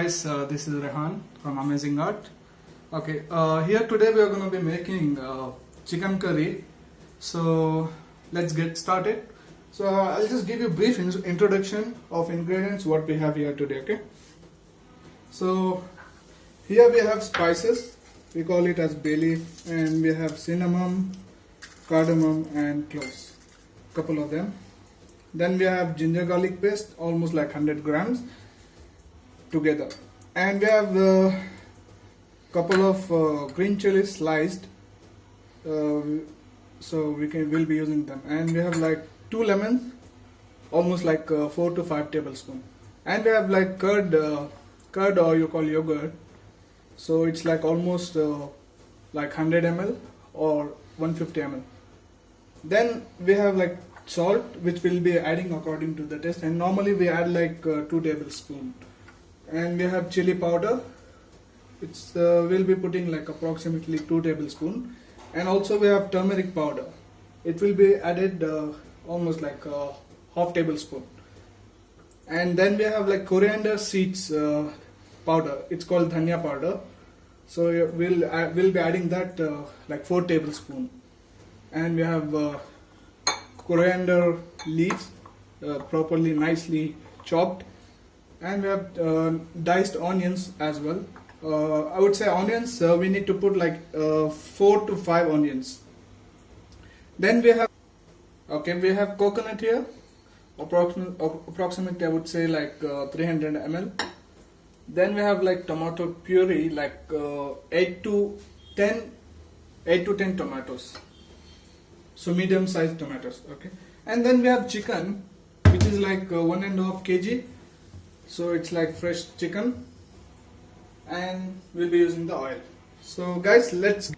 guys, this is Rehan from Amazing Art. Okay, here today we are going to be making chicken curry. So let's get started. So I'll just give you a brief introduction of ingredients what we have here today. Okay. So here we have spices. We call it as bay leaf, and we have cinnamon, cardamom, and cloves. Couple of them. Then we have ginger garlic paste, almost like 100 grams together, and we have a couple of green chilies sliced, so we'll be using them, and we have like 2 lemons, almost like 4 to 5 tablespoons, and we have like curd or you call yogurt, so it's like almost like 100 ml or 150 ml. Then we have like salt, which we'll be adding according to the taste, and normally we add like 2 tablespoons. And we have chili powder. It's we'll be putting like approximately 2 tablespoons, and also we have turmeric powder. It will be added almost like half tablespoon. And then we have like coriander seeds powder. It's called dhania powder. So we'll be adding that like 4 tablespoons. And we have coriander leaves, properly nicely chopped. And we have diced onions as well. I would say onions, we need to put like 4 to 5 onions. Then we have coconut here, approximately I would say like 300 ml. Then we have like tomato puree, like 8 to 10 tomatoes. So medium sized tomatoes. Okay. And then we have chicken, which is like 1.5 kg. So it's like fresh chicken, and we'll be using the oil. So guys, let's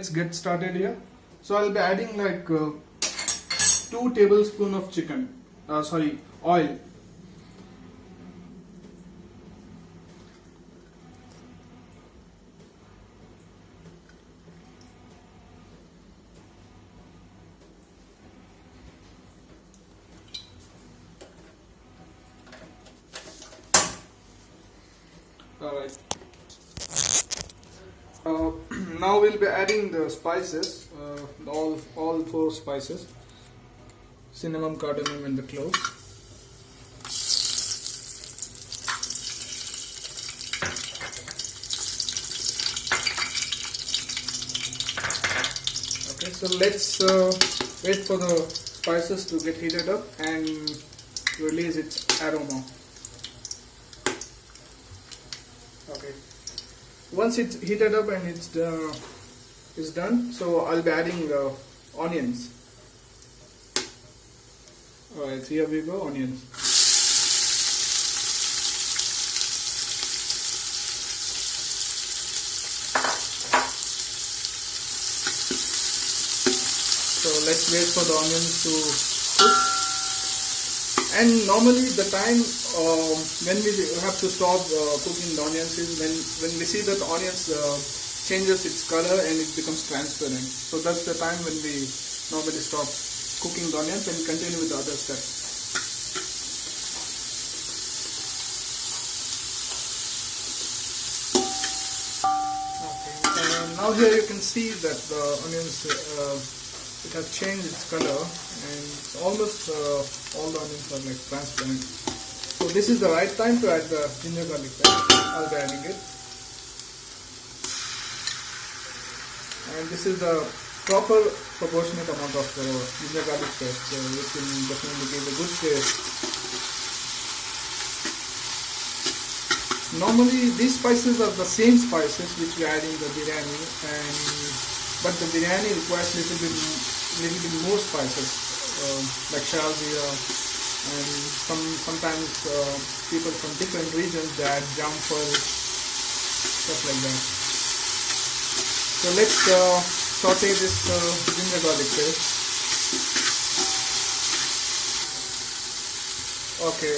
get started here. So I'll be adding like 2 tablespoons of oil. Alright. Now we'll be adding the spices, all 4 spices: cinnamon, cardamom, and the cloves. Okay, so let's wait for the spices to get heated up and release its aroma. Okay. Once it's heated up and it's done, so I'll be adding onions. Alright, here we go, onions. So let's wait for the onions to cook. And normally the time when we have to stop cooking the onions is when we see that the onions changes its color and it becomes transparent. So that's the time when we normally stop cooking the onions and continue with the other steps. Okay. Now here you can see that the onions it has changed its color, and it's almost all the onions are like transparent. So this is the right time to add the ginger garlic paste. I'll be adding it, and this is the proper proportionate amount of ginger garlic paste, which will definitely give a good taste. Normally these spices are the same spices which we add in the biryani, but the biryani requires little bit more spices, like shalzira, and sometimes people from different regions they add jamfar, stuff like that. So let's saute this ginger garlic paste. Okay,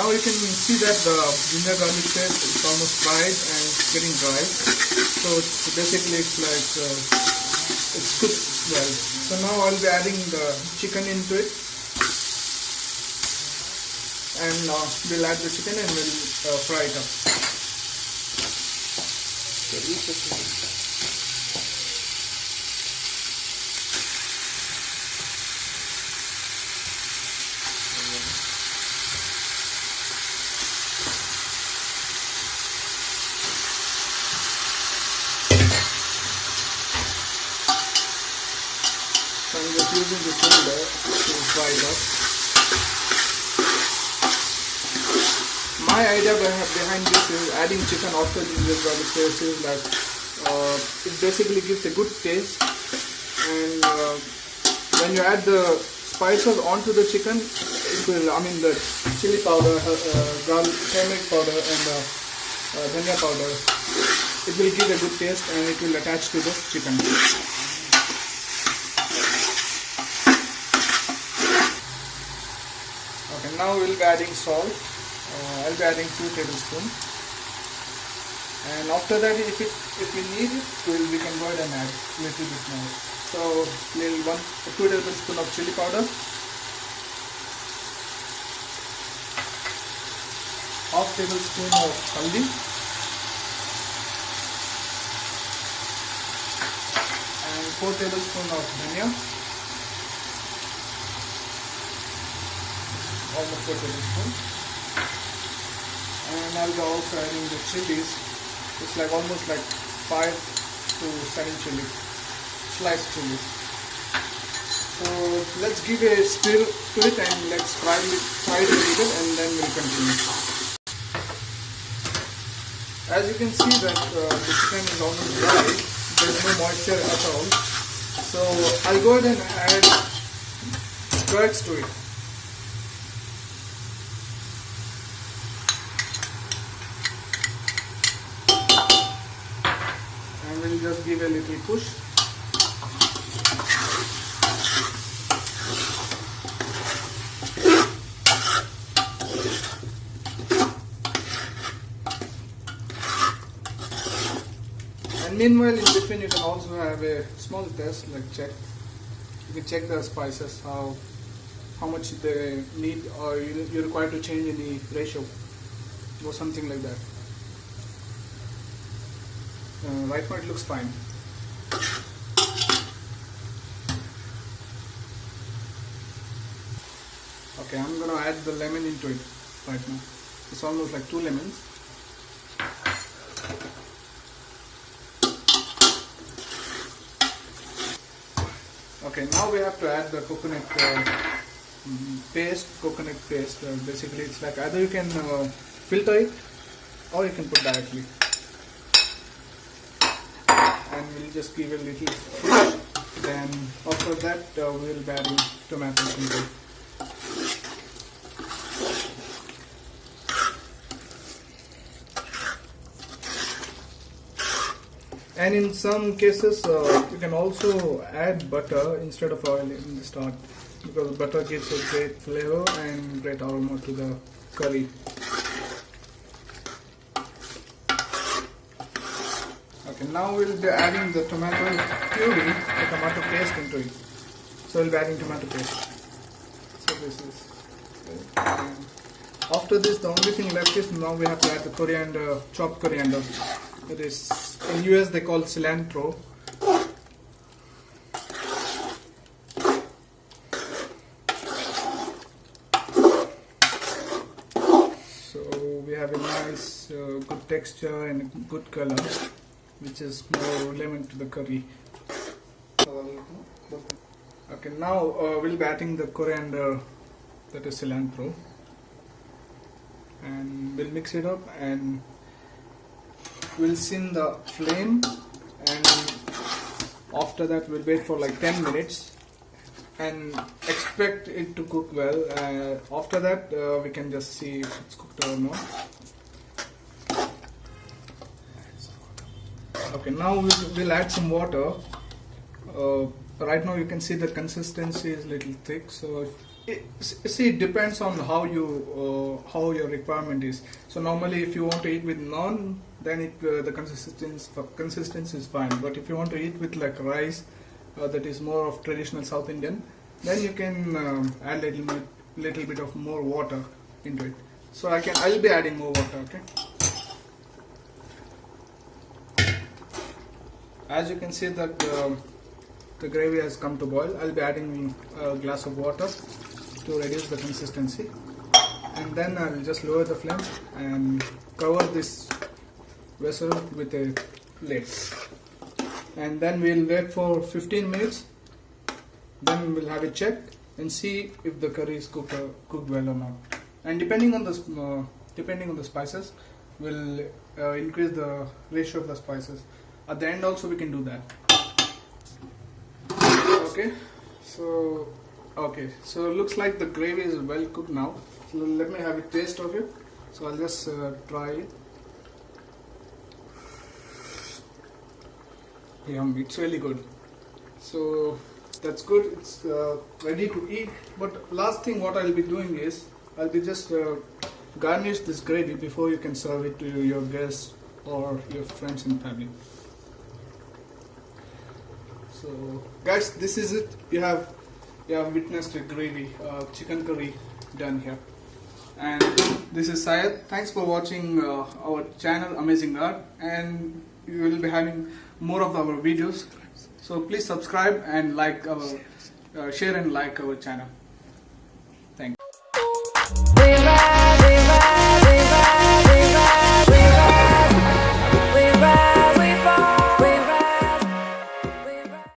now you can see that the ginger garlic paste is almost dried and it's getting dry. So it's like it's cooked well. So now I'll be adding the chicken into it. and we'll add the chicken and we'll fry it up. So I'm just using the cylinder to fry it up. My idea behind this is adding chicken after ginger garlic paste is that it basically gives a good taste, and when you add the spices onto the chicken, it will, I mean the chili powder, garlic, turmeric powder and dhania powder, it will give a good taste and it will attach to the chicken. Okay, now we'll be adding salt. I'll be adding 2 tablespoons, and after that if we need it, we can go ahead and add a little bit more. So 2 tablespoons of chili powder, half tablespoon of haldi, and 4 tablespoons of dhania, almost 4 tablespoons. And I'll be also adding the chilies. It's like almost like 5 to 7 chilies, sliced chilies. So let's give a stir to it and let's fry it a little and then we'll continue. As you can see that the chicken is almost dry. There's no moisture at all. So I'll go ahead and add curds to it. We'll just give a little push. And meanwhile, in between, you can also have a small test, like check. You can check the spices, how much they need, or you're required to change any ratio or something like that. Right now it looks fine. Okay, I'm gonna add the lemon into it right now. It's almost like 2 lemons. Okay, now we have to add the coconut paste. Basically, it's like either you can filter it or you can put directly. And we'll just give a little push. Then after that we'll be adding tomatoes into it. And in some cases you can also add butter instead of oil in the start, because butter gives a great flavor and great aroma to the curry. Okay, now we'll be adding the tomato puree, the tomato paste into it. So we'll be adding tomato paste. So this is okay. After this, the only thing left is now we have to add the coriander, chopped coriander. It is in US they call cilantro. So we have a nice good texture and good color, which is more relevant to the curry. Okay, now we'll be adding the coriander, that is cilantro, and we'll mix it up and we'll sim the flame, and after that we'll wait for like 10 minutes and expect it to cook well. After that we can just see if it's cooked or not. Okay, now we'll add some water. Right now you can see the consistency is a little thick, so it depends on how your requirement is. So normally if you want to eat with naan, then the consistency is fine. But if you want to eat with like rice, that is more of traditional South Indian, then you can add little bit of more water. into it. So I'll be adding more water. Okay. As you can see that the gravy has come to boil, I'll be adding a glass of water to reduce the consistency, and then I'll just lower the flame and cover this vessel with a lid, and then we'll wait for 15 minutes. Then we'll have it checked and see if the curry is cooked well or not. And depending on the spices, we'll increase the ratio of the spices. At the end also we can do that. Okay, so looks like the gravy is well cooked now. So let me have a taste of it. So I'll just try it. Yum, it's really good. So that's good. It's ready to eat. But last thing what I'll be doing is I'll be just garnish this gravy before you can serve it to your guests or your friends and family. So guys, this is it. You have witnessed a gravy, chicken curry done here. And this is Syed. Thanks for watching our channel Amazing Art, and we will be having more of our videos. So please subscribe and like our share and like our channel. Thank you.